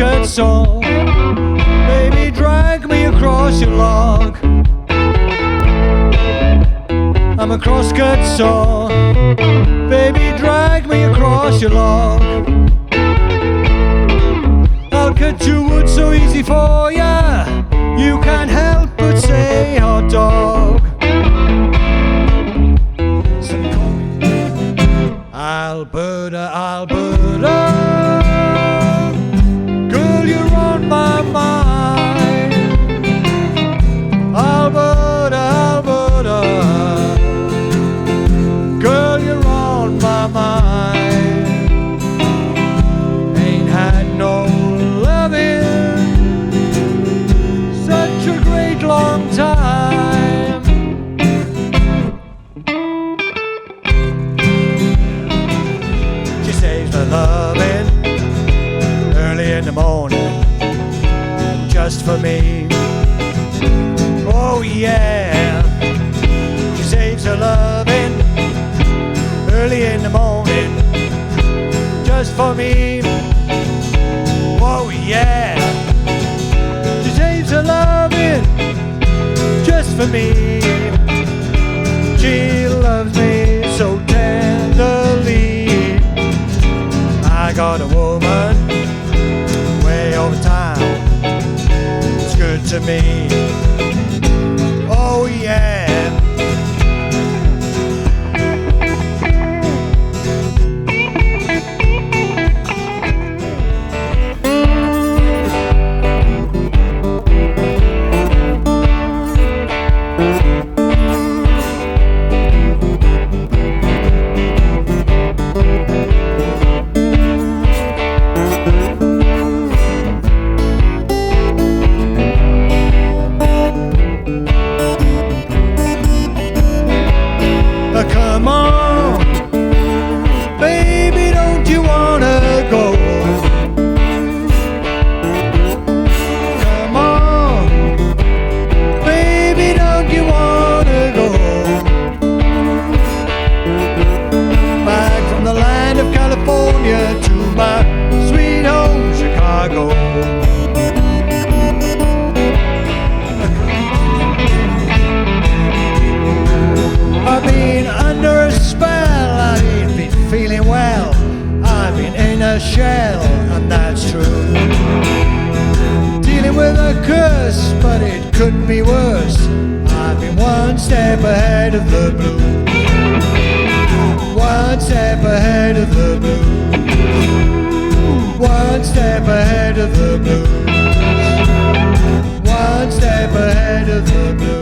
crosscut saw. Baby, drag me across your log. I'm a crosscut saw. Baby, drag me across your log. I'll cut your wood so easy for ya. You can't help but say hot dog. So call me Alberta, Alberta. Girl, you're on my mind. Alberta, Alberta. Girl, you're on my mind. Ain't had no loving such a great long time. She saves my loving early in the morning just for me. Oh yeah. She saves her loving early in the morning just for me. Oh yeah. She saves her loving just for me. She loves me so tenderly. I got a woman way over town. It's good to me. Oh yeah. Come on, baby, don't you wanna go? Come on, baby, don't you wanna go? Back from the land of California to my sweet home, Chicago. I've been under a spell, I ain't been feeling well. I've been in a shell, and that's true. Dealing with a curse, but it couldn't be worse. I've been one step ahead of the blue. One step ahead of the blue. One step ahead of the blue. One step ahead of the blue.